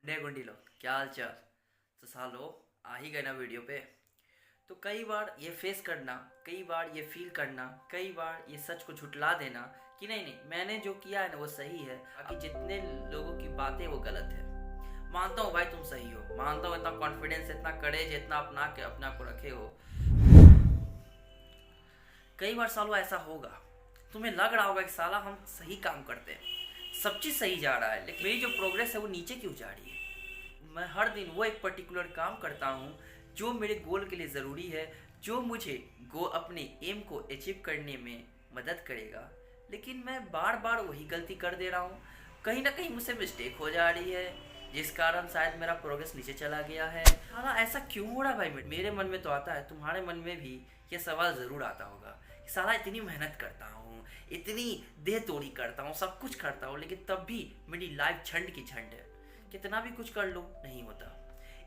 गुंडी लोग क्या हाल चाल। तो सालो आ ही गए ना वीडियो पे। तो कई बार ये फेस करना, कई बार ये फील करना, कई बार ये सच को झुटला देना कि नहीं नहीं मैंने जो किया है ना वो सही है, बाकी जितने लोगों की बातें वो गलत है। मानता हूँ भाई तुम सही हो, मानता हूँ इतना कॉन्फिडेंस, इतना करेज, इतना अपने आप को रखे हो। कई बार सालों ऐसा होगा, तुम्हें लग रहा होगा कि साला हम सही काम करते हैं, सब चीज़ सही जा रहा है, लेकिन मेरी जो प्रोग्रेस है वो नीचे क्यों जा रही है। मैं हर दिन वो एक पर्टिकुलर काम करता हूँ जो मेरे गोल के लिए ज़रूरी है, जो मुझे अपने एम को अचीव करने में मदद करेगा, लेकिन मैं बार बार वही गलती कर दे रहा हूँ। कहीं ना कहीं मुझसे मिस्टेक हो जा रही है, जिस कारण शायद मेरा प्रोग्रेस नीचे चला गया है। साला ऐसा क्यों हो रहा है भाई। मेरे मन में तो आता है, तुम्हारे मन में भी ये सवाल ज़रूर आता होगा कि साला इतनी मेहनत करता हूँ, इतनी देह तोड़ी करता हूँ, सब कुछ करता हूँ, लेकिन तब भी मेरी लाइफ झंड की झंड है। कितना भी कुछ कर लो नहीं होता।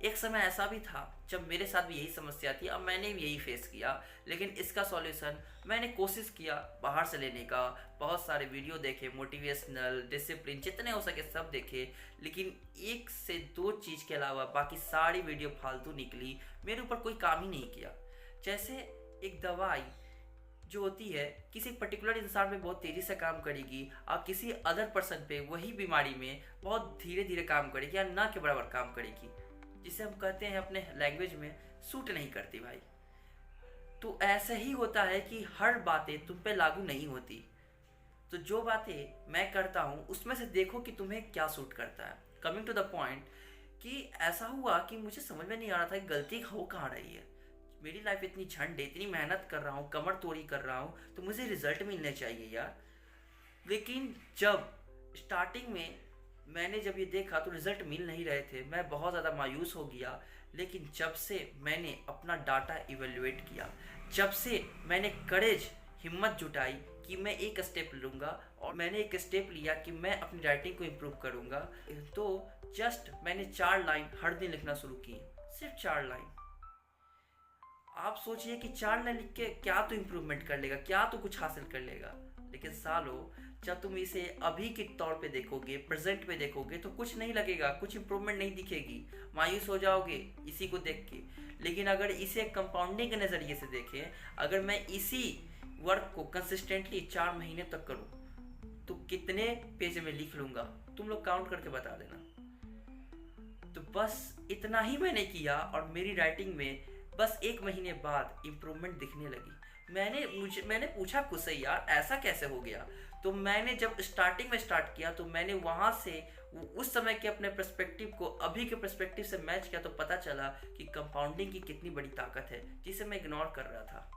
एक समय ऐसा भी था जब मेरे साथ भी यही समस्या थी, अब मैंने भी यही फेस किया, लेकिन इसका सॉल्यूशन मैंने कोशिश किया बाहर से लेने का। बहुत सारे वीडियो देखे, मोटिवेशनल, डिसिप्लिन, जितने हो सके सब देखे, लेकिन एक से दो चीज़ के अलावा बाकी सारी वीडियो फालतू निकली, मेरे ऊपर कोई काम ही नहीं किया। जैसे एक दवाई जो होती है किसी पर्टिकुलर इंसान पे बहुत तेज़ी से काम करेगी और किसी अदर पर्सन पे वही बीमारी में बहुत धीरे धीरे काम करेगी या ना के बराबर काम करेगी, जिसे हम कहते हैं अपने लैंग्वेज में सूट नहीं करती भाई। तो ऐसा ही होता है कि हर बातें तुम पे लागू नहीं होती। तो जो बातें मैं करता हूँ उसमें से देखो कि तुम्हें क्या सूट करता है। कमिंग टू द पॉइंट, कि ऐसा हुआ कि मुझे समझ में नहीं आ रहा था कि गलती हो कहाँ रही है। मेरी लाइफ इतनी झंड है, इतनी मेहनत कर रहा हूँ, कमर तोड़ी कर रहा हूँ, तो मुझे रिजल्ट मिलने चाहिए यार। लेकिन जब स्टार्टिंग में मैंने जब ये देखा तो रिजल्ट मिल नहीं रहे थे, मैं बहुत ज़्यादा मायूस हो गया। लेकिन जब से मैंने अपना डाटा इवेलुएट किया, जब से मैंने करेज, हिम्मत जुटाई कि मैं एक स्टेप लूँगा, और मैंने एक स्टेप लिया कि मैं अपनी राइटिंग को इम्प्रूव करूँगा, तो जस्ट मैंने 4 लाइन हर दिन लिखना शुरू की, सिर्फ 4 लाइन। आप सोचिए कि 4 लाइन लिख के क्या तो इम्प्रूवमेंट कर लेगा, क्या तो कुछ हासिल कर लेगा। लेकिन सालों जब तुम इसे अभी के तौर पे देखोगे, प्रेजेंट पे देखोगे, तो कुछ नहीं लगेगा, कुछ इम्प्रूवमेंट नहीं दिखेगी, मायूस हो जाओगे इसी को देख के। लेकिन अगर इसे कंपाउंडिंग के नज़रिए से देखें, अगर मैं इसी वर्क को कंसिस्टेंटली 4 महीने तक करूँ तो कितने पेज में लिख लूँगा, तुम लोग काउंट करके बता देना। तो बस इतना ही मैंने किया और मेरी राइटिंग में बस 1 महीने बाद इम्प्रूवमेंट दिखने लगी। मैंने पूछा खुद से, यार ऐसा कैसे हो गया। तो मैंने जब स्टार्टिंग में स्टार्ट किया तो मैंने वहाँ से उस समय के अपने पर्सपेक्टिव को अभी के पर्सपेक्टिव से मैच किया, तो पता चला कि कंपाउंडिंग की कितनी बड़ी ताकत है, जिसे मैं इग्नोर कर रहा था।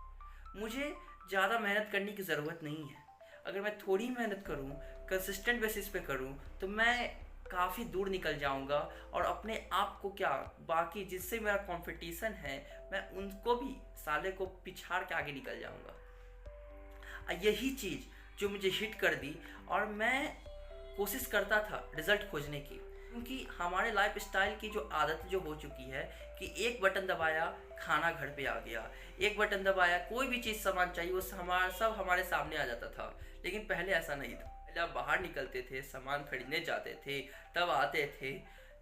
मुझे ज़्यादा मेहनत करने की ज़रूरत नहीं है। अगर मैं थोड़ी मेहनत करूँ, कंसिस्टेंट बेसिस पे करूँ, तो मैं काफ़ी दूर निकल जाऊंगा, और अपने आप को क्या, बाकी जिससे मेरा कंपटीशन है, मैं उनको भी साले को पिछाड़ के आगे निकल जाऊंगा। यही चीज़ जो मुझे हिट कर दी, और मैं कोशिश करता था रिजल्ट खोजने की, क्योंकि हमारे लाइफ स्टाइल की जो आदत जो हो चुकी है कि एक बटन दबाया खाना घर पे आ गया, एक बटन दबाया कोई भी चीज़ सामान चाहिए वो सब हमारे सामने आ जाता था। लेकिन पहले ऐसा नहीं था। पहले आप बाहर निकलते थे, सामान खरीदने जाते थे, तब आते थे,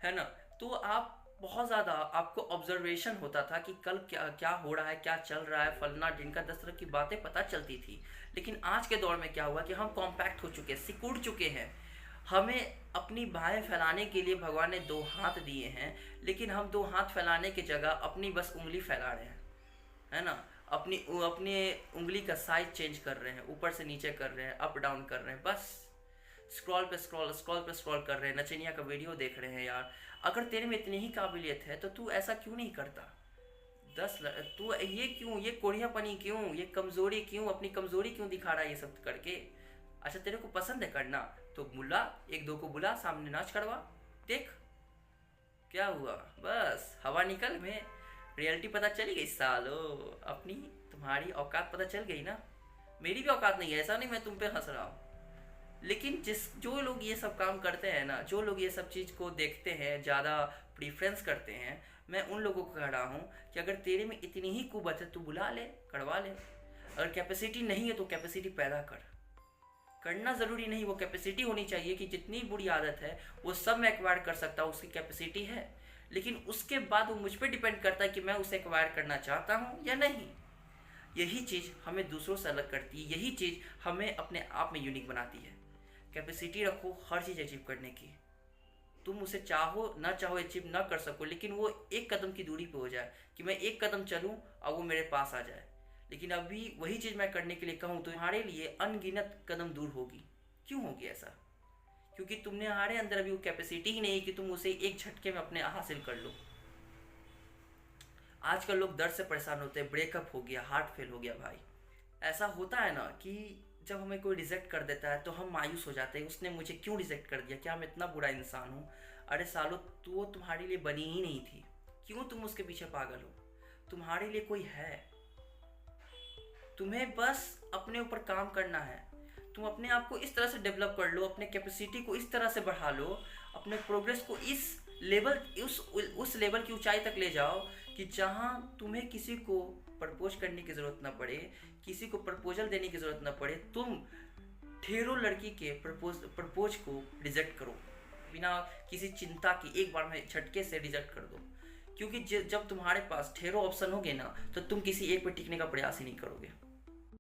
है ना। तो आप बहुत ज़्यादा, आपको ऑब्जर्वेशन होता था कि कल क्या क्या हो रहा है, क्या चल रहा है, फलना ढिनका 10 तरह की बातें पता चलती थी। लेकिन आज के दौर में क्या हुआ कि हम कॉम्पैक्ट हो चुके हैं, सिकुड़ चुके हैं। हमें अपनी बाहें फैलाने के लिए भगवान ने 2 हाथ दिए हैं, लेकिन हम 2 हाथ फैलाने की जगह अपनी बस उंगली फैला रहे हैं, है ना। अपने उंगली का साइज चेंज कर रहे हैं, ऊपर से नीचे कर रहे हैं, अप डाउन कर रहे हैं, बस स्क्रॉल पे स्क्रॉल कर रहे हैं, नचनिया का वीडियो देख रहे हैं। यार अगर तेरे में इतनी ही काबिलियत है तो तू ऐसा क्यों नहीं करता। तू ये क्यों, ये कोढ़ियापनी क्यों, ये कमज़ोरी क्यों, अपनी कमज़ोरी क्यों दिखा रहा है ये सब करके। अच्छा तेरे को पसंद है करना तो बुला, 1-2 को बुला, सामने नाच करवा, देख क्या हुआ। बस हवा निकल में रियलिटी पता चली गई सालो, अपनी तुम्हारी औकात पता चल गई ना। मेरी भी औकात नहीं है, ऐसा नहीं मैं तुम पे हंस रहा हूँ। लेकिन जो लोग ये सब काम करते हैं ना, जो लोग ये सब चीज़ को देखते हैं, ज़्यादा प्रीफ्रेंस करते हैं, मैं उन लोगों को कह रहा हूँ कि अगर तेरे में इतनी ही कुवत है तो बुला ले, करवा ले। अगर कैपेसिटी नहीं है तो कैपेसिटी पैदा कर। करना ज़रूरी नहीं, वो कैपेसिटी होनी चाहिए कि जितनी बुरी आदत है वो सब मैं एक्वायर कर सकता हूँ, उसकी कैपेसिटी है। लेकिन उसके बाद वो मुझ पर डिपेंड करता है कि मैं उसे एक्वायर करना चाहता हूँ या नहीं। यही चीज़ हमें दूसरों से अलग करती है, यही चीज़ हमें अपने आप में यूनिक बनाती है। कैपेसिटी रखो हर चीज़ अचीव करने की। तुम उसे चाहो ना चाहो अचीव ना कर सको, लेकिन वो एक कदम की दूरी पे हो जाए कि मैं एक कदम चलूँ और वो मेरे पास आ जाए। लेकिन अभी वही चीज़ मैं करने के लिए कहूँ तो तुम्हारे लिए अनगिनत कदम दूर होगी। क्यों होगी ऐसा? क्योंकि तुमने हमारे अंदर अभी वो कैपेसिटी ही नहीं कि तुम उसे एक झटके में अपने हासिल कर लो। आजकल लोग दर्द से परेशान होते हैं, ब्रेकअप हो गया, हार्ट फेल हो गया भाई। ऐसा होता है ना कि जब हमें कोई रिजेक्ट कर देता है तो हम मायूस हो जाते हैं, उसने मुझे क्यों रिजेक्ट कर दिया, क्या मैं इतना बुरा इंसान हूँ? अरे सालो, तो वो तुम्हारे लिए बनी ही नहीं थी, क्यों तुम उसके पीछे पागल हो? तुम्हारे लिए कोई है, तुम्हें बस अपने ऊपर काम करना है। तुम अपने आप को इस तरह से डेवलप कर लो, अपने कैपेसिटी को इस तरह से बढ़ा लो, अपने प्रोग्रेस को इस लेवल उस लेवल की ऊंचाई तक ले जाओ कि जहां तुम्हें किसी को प्रपोज करने की ज़रूरत ना पड़े, किसी को प्रपोजल देने की ज़रूरत ना पड़े। तुम ढेरों लड़की के प्रपोज को रिजेक्ट करो बिना किसी चिंता की, एक बार में झटके से रिजेक्ट कर दो। क्योंकि जब तुम्हारे पास ढेरों ऑप्शन होंगे ना, तो तुम किसी एक पर टिकने का प्रयास ही नहीं करोगे।